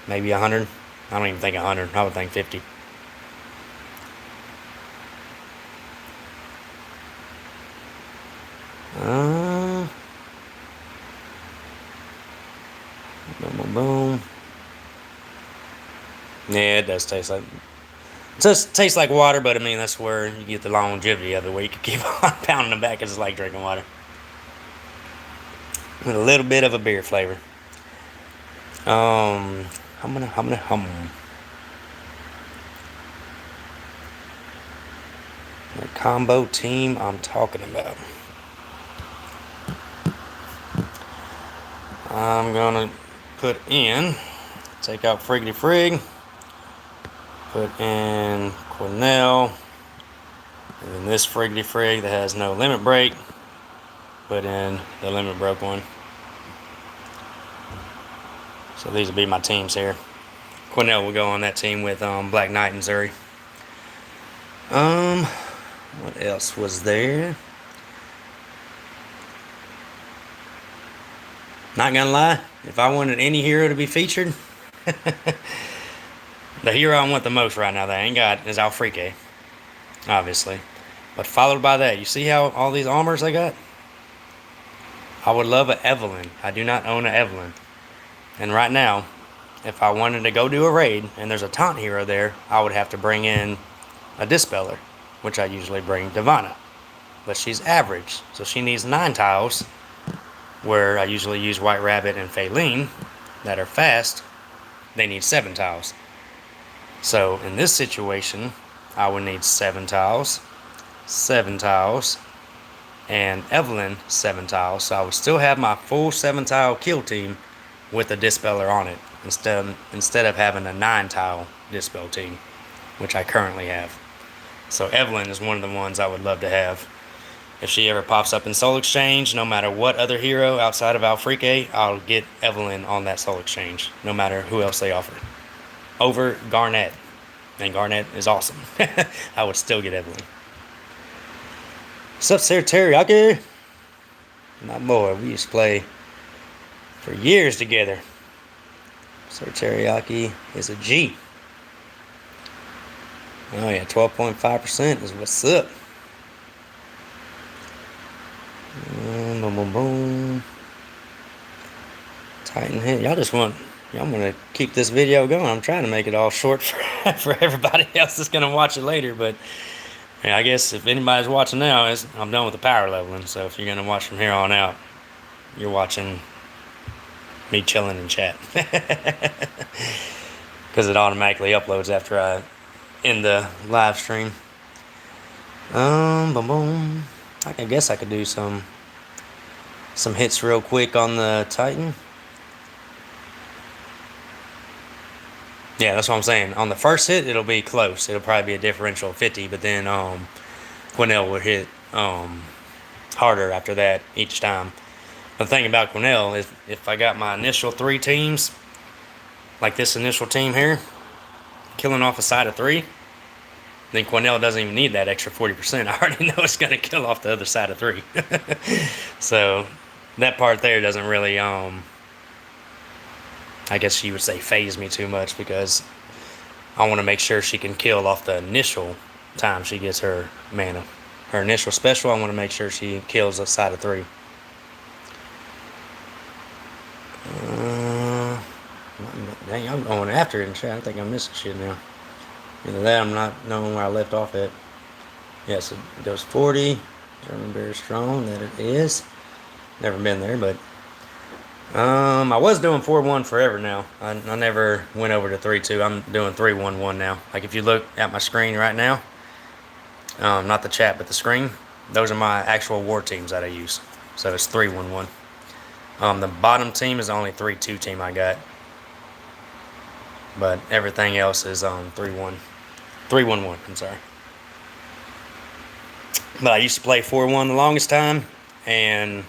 maybe 100. I don't even think 100. I would think 50. Boom, boom, boom. Yeah, it does taste like. It does taste like water, but I mean that's where you get the longevity of it, where you can keep on pounding them back. 'Cause it's like drinking water with a little bit of a beer flavor. I'm gonna hum. The combo team I'm talking about. I'm gonna put in, take out Friggity Frig, put in Cornell, and then this Friggity Frig that has no limit break, put in the limit broke one. So these will be my teams here. Cornell will go on that team with Black Knight and Zuri. What else was there? Not gonna lie, if I wanted any hero to be featured, the hero I want the most right now that I ain't got is Alfrike, obviously. But followed by that, you see how all these armors I got? I would love an Evelyn. I do not own an Evelyn. And right now, if I wanted to go do a raid and there's a taunt hero there, I would have to bring in a Dispeller, which I usually bring Divana. But she's average, so she needs 9 tiles, where I usually use White Rabbit and Lvling that are fast. They need 7 tiles. So in this situation, I would need 7 tiles, 7 tiles, and Evelyn 7 tiles. So I would still have my full 7 tile kill team with a Dispeller on it, instead of having a 9 tile Dispel team, which I currently have. So Evelyn is one of the ones I would love to have. If she ever pops up in Soul Exchange, no matter what other hero outside of Alfrike, I'll get Evelyn on that Soul Exchange, no matter who else they offer. Over Garnet. And Garnet is awesome. I would still get Evelyn. What's up, Sir Teriyaki? My boy, we used to play for years together. Sir Teriyaki is a G. Oh yeah, 12.5% is what's up. Boom, boom, boom, boom. Titan hit. Y'all want to keep this video going. I'm trying to make it all short for everybody else that's going to watch it later. But yeah, I guess if anybody's watching now, I'm done with the power leveling. So if you're going to watch from here on out, you're watching me chilling in chat. Because it automatically uploads after I end the live stream. Boom, boom. I guess I could do some hits real quick on the Titan. Yeah, that's what I'm saying. On the first hit, it'll be close. It'll probably be a differential of 50, but then Quennell will hit harder after that each time. But the thing about Quennell is if I got my initial 3 teams, like this initial team here, killing off a side of 3, then Quennell doesn't even need that extra 40%. I already know it's going to kill off the other side of 3. So that part there doesn't really, I guess you would say, phase me too much, because I want to make sure she can kill off the initial time she gets her mana. Her initial special, I want to make sure she kills a side of 3. Dang, I'm going after it in chat. I think I'm missing shit now. Either that, I'm not knowing where I left off at. Yes, it goes 40. German Bear Strong, that it is. Never been there, but I was doing 4-1 forever now. I never went over to 3-2. I'm doing 3-1-1 now. Like if you look at my screen right now, not the chat, but the screen, those are my actual war teams that I use. So it's 3-1-1. The bottom team is the only 3-2 team I got. But everything else is 3-1. 3-1-1, I'm sorry. But I used to play 4-1 the longest time, and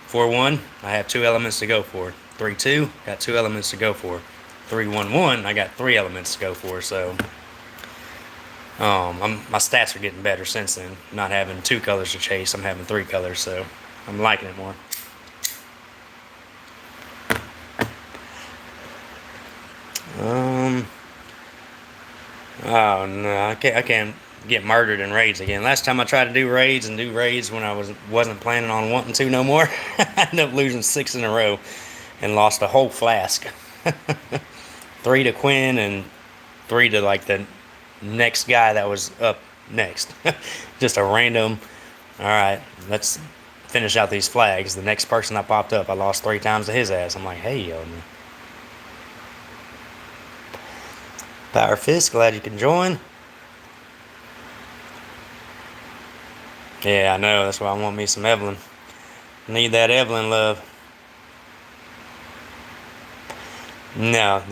4-1, I have 2 elements to go for. 3-2, got 2 elements to go for. 3-1-1, I got 3 elements to go for. So my stats are getting better since then. Not having 2 colors to chase, I'm having 3 colors, so I'm liking it more. Oh no, I can't get murdered in raids again. Last time I tried to do raids when I wasn't planning on wanting to no more, I ended up losing 6 in a row and lost a whole flask. 3 to Quinn and 3 to like the next guy that was up next. Just a random. All right, let's finish out these flags. The next person that popped up, I lost 3 times to his ass. I'm like, hey yo, man. Power Fist, glad you can join. Yeah, I know. That's why I want me some Evelyn. Need that Evelyn love. No,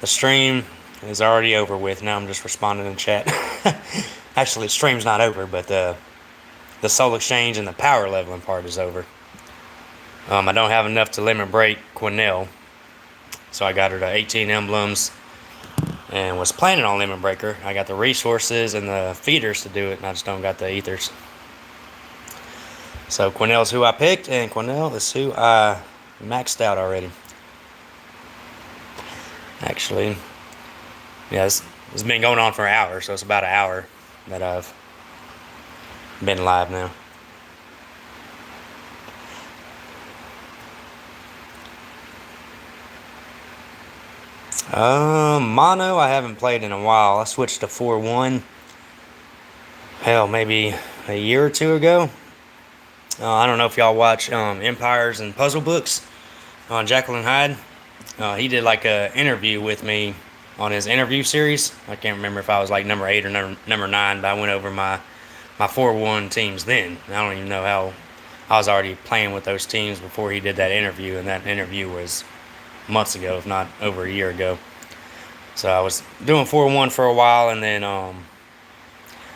the stream is already over with. Now I'm just responding in chat. Actually, the stream's not over, but the soul exchange and the power leveling part is over. I don't have enough to limit break Quinnell, so I got her to 18 emblems and was planning on limit breaker. I got the resources and the feeders to do it, and I just don't got the ethers. So Quinnell's who I picked, and Quinnell is who I maxed out already. Actually, yeah, it's been going on for an hour, so it's about an hour that I've been live now. Mono I haven't played in a while. I switched to 4-1. Hell, maybe a year or two ago. I don't know if y'all watch Empires and Puzzle Books on Jacqueline Hyde. He did like a interview with me on his interview series. I can't remember if I was like number 8 or number 9, but I went over my 4-1 teams then. I don't even know how. I was already playing with those teams before he did that interview, and that interview was months ago, if not over a year ago. So I was doing 4-1 for a while, and then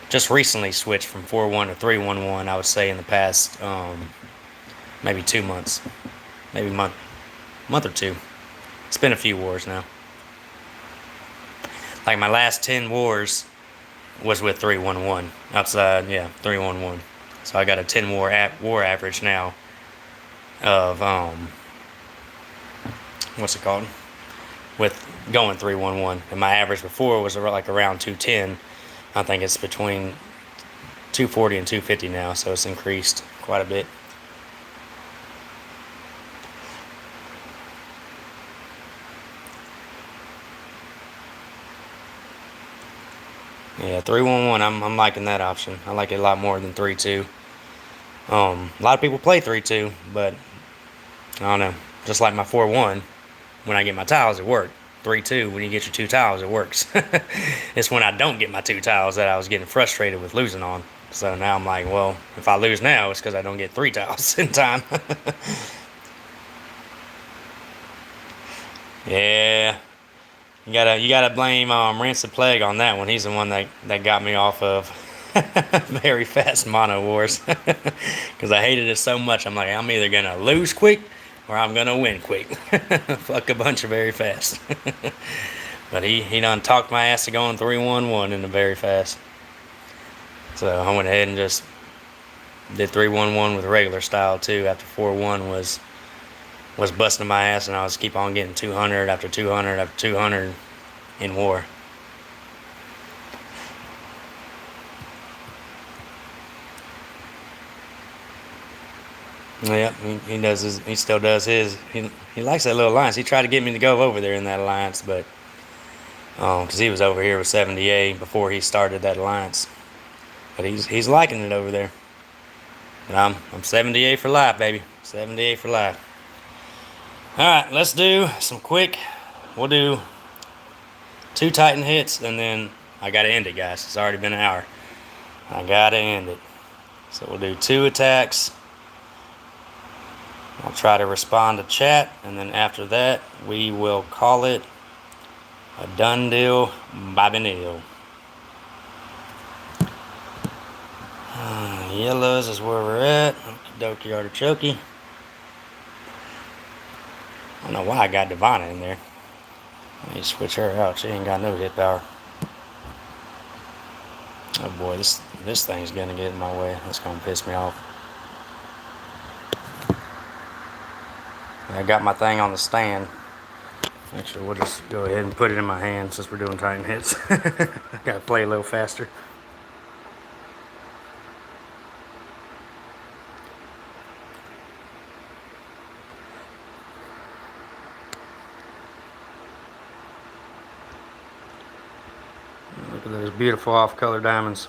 just recently switched from 4-1 to 3-1-1. I would say in the past maybe 2 months, maybe month or two. It's been a few wars now. Like my last 10 wars was with 3-1-1. Outside, yeah, 3-1-1. So I got a 10 war average now of what's it called? With going 3-1-1. And my average before was like around 210. I think it's between 240 and 250 now, so it's increased quite a bit. Yeah, 3-1-1. I'm liking that option. I like it a lot more than 3-2. A lot of people play 3-2, but I don't know. Just like my 4-1, when I get my tiles, it worked. 3-2, when you get your 2 tiles, it works. It's when I don't get my 2 tiles that I was getting frustrated with losing on. So now I'm like, well, if I lose now, it's because I don't get 3 tiles in time. Yeah. You gotta blame Rancid Plague on that one. He's the one that got me off of very fast mono wars. Because I hated it so much. I'm like, I'm either gonna lose quick or I'm gonna win quick. Fuck a bunch of very fast. But he done talked my ass to going 3-1-1 in the very fast. So I went ahead and just did 3-1-1 with regular style too. After 4-1 was busting my ass, and I was keep on getting 200 after 200 after 200 in war. Yeah, he does his. He still does his. He likes that little alliance. He tried to get me to go over there in that alliance, but because he was over here with 70A before he started that alliance. But he's liking it over there. But I'm 70A for life, baby. 70A for life. All right, let's do some quick. We'll do 2 Titan hits, and then I gotta end it, guys. It's already been an hour. I gotta end it. So we'll do 2 attacks. I'll try to respond to chat, and then after that, we will call it a done deal. Bobby Neal. Yellows is where we're at. Okie dokie artichoke. I don't know why I got Divana in there. Let me switch her out. She ain't got no hit power. Oh boy, this thing's gonna get in my way. That's gonna piss me off. I got my thing on the stand. Actually, we'll just go ahead and put it in my hand since we're doing Titan hits. Gotta play a little faster. Look at those beautiful off-color diamonds.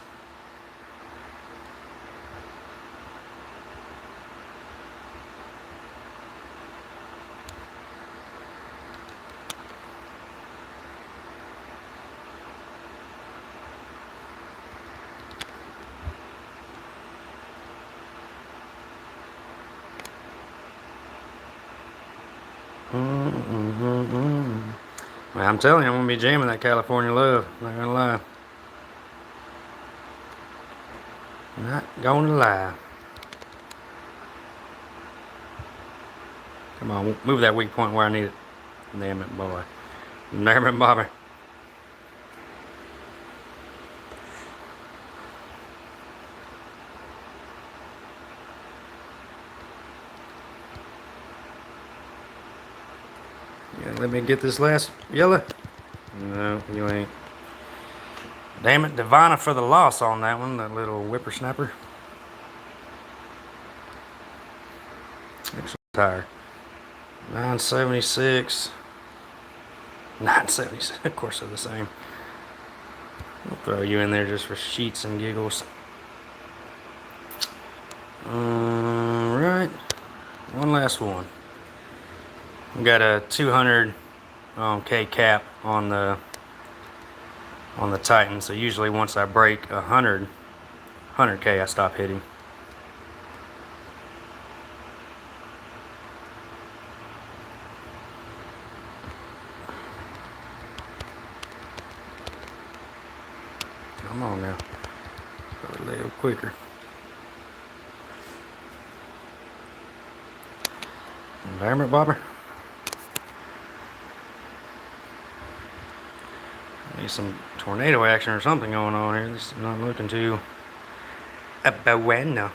Man, I'm telling you, I'm gonna be jamming that California Love. Not gonna lie. Not gonna lie. Come on, move that weak point where I need it. Damn it, boy. Damn it, Bobby. Yeah, let me get this last yellow. No, you ain't. Damn it, Divina for the loss on that one, that little whippersnapper. Excellent tire. 976. 976. Of course, they're the same. I'll throw you in there just for sheets and giggles. Alright. One last one. We got a 200K cap on the Titan, so usually once I break 100K I stop hitting. Come on now. Go a little quicker. Damn it, Bobber. Need some tornado action or something going on here. This is not looking too bueno.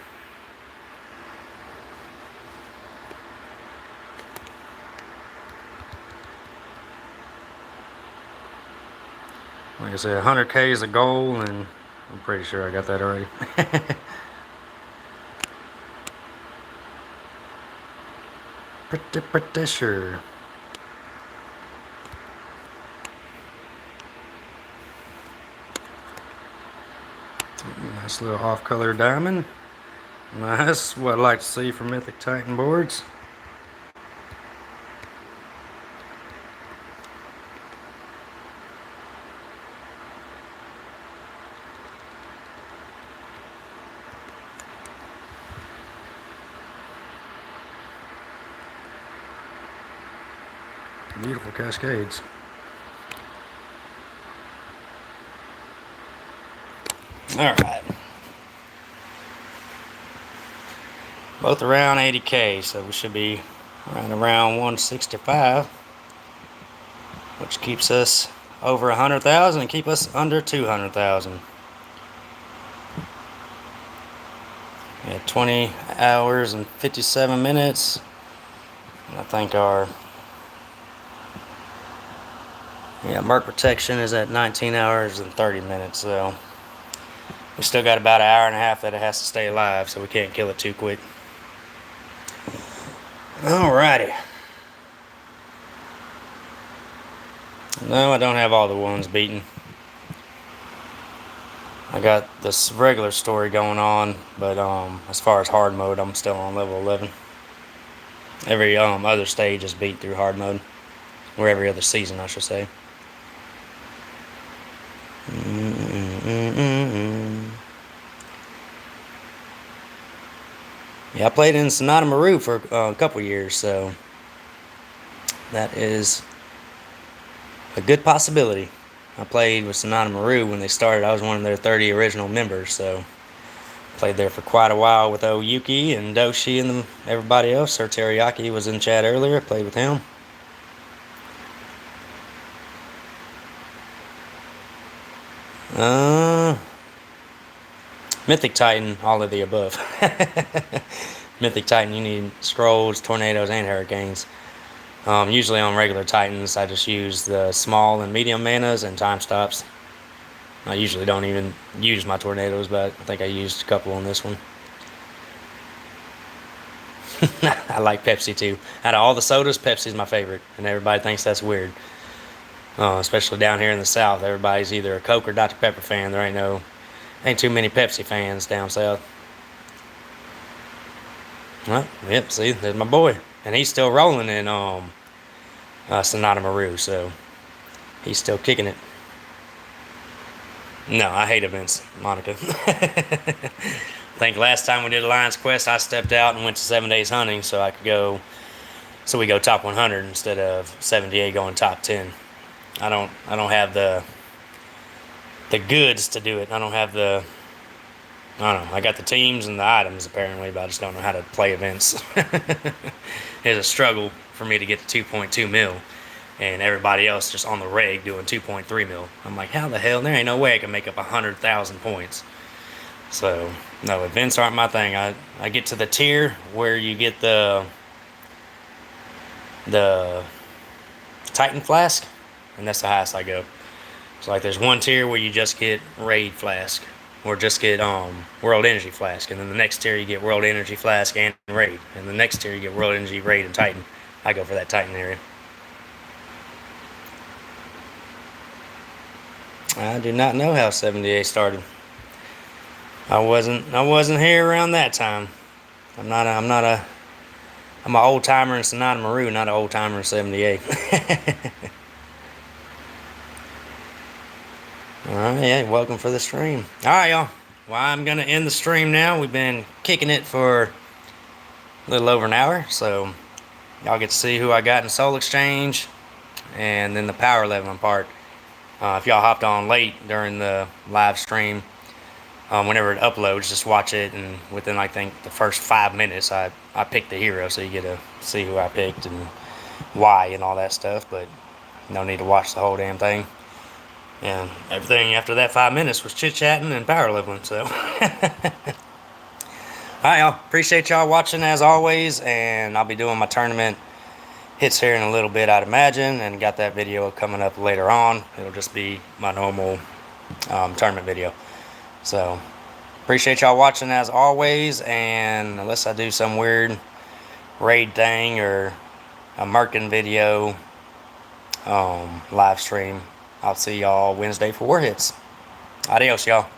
Like I said, 100K is a goal, and I'm pretty sure I got that already. Pretty sure. Nice little off-color diamond. Nice, what I like to see from Mythic Titan boards. Beautiful cascades. All right. Both around 80K, so we should be right around 165, which keeps us over 100,000 and keep us under 200,000. Yeah, 20 hours and 57 minutes. And I think our mark protection is at 19 hours and 30 minutes, so we still got about an hour and a half that it has to stay alive, so we can't kill it too quick. Alrighty. No, I don't have all the ones beaten. I got this regular story going on, but as far as hard mode, I'm still on level 11. Every other stage is beat through hard mode, or every other season, I should say. Yeah, I played in Sonata Maru for a couple years, so that is a good possibility. I played with Sonata Maru when they started. I was one of their 30 original members, so played there for quite a while with Yuki and Doshi and everybody else. Sir Teriyaki was in chat earlier. I played with him. Mythic Titan, all of the above. Mythic Titan, you need scrolls, tornadoes, and hurricanes. Usually on regular Titans, I just use the small and medium manas and time stops. I usually don't even use my tornadoes, but I think I used a couple on this one. I like Pepsi too. Out of all the sodas, Pepsi's my favorite, and everybody thinks that's weird. Especially down here in the South, everybody's either a Coke or Dr. Pepper fan. There ain't too many Pepsi fans down south. Well, yep. See, there's my boy, and he's still rolling in Sonata Maru, so he's still kicking it. No, I hate events, Monica. I think last time we did Alliance Quest, I stepped out and went to 7 days hunting so I could go. So we go top 100 instead of 78 going top 10. I don't have the goods to do it. I don't have the. I don't know. I got the teams and the items apparently, but I just don't know how to play events. It's a struggle for me to get to 2.2 mil, and everybody else just on the reg doing 2.3 mil. I'm like, how the hell? There ain't no way I can make up 100,000 points. So no, events aren't my thing. I get to the tier where you get the Titan flask, and that's the highest I go. So like there's one tier where you just get raid flask, or just get world energy flask, and then the next tier you get world energy flask and raid, and the next tier you get world energy, raid, and Titan. I go for that Titan area. I do not know how 78 started. I wasn't here around that time. I'm an old timer in Sonata Maru, not an old timer in 78. Alright, yeah, welcome for the stream. Alright, y'all. Well, I'm going to end the stream now. We've been kicking it for a little over an hour, so y'all get to see who I got in Soul Exchange, and then the power leveling part. If y'all hopped on late during the live stream, whenever it uploads, just watch it, and within, I think, the first 5 minutes, I picked the hero, so you get to see who I picked and why and all that stuff, but no need to watch the whole damn thing. And everything after that 5 minutes was chit-chatting and power leveling, so. Alright, y'all. Appreciate y'all watching as always, and I'll be doing my tournament hits here in a little bit, I'd imagine, and got that video coming up later on. It'll just be my normal tournament video. So, appreciate y'all watching as always, and unless I do some weird raid thing or a Merkin video live stream, I'll see y'all Wednesday for War Hits. Adios, y'all.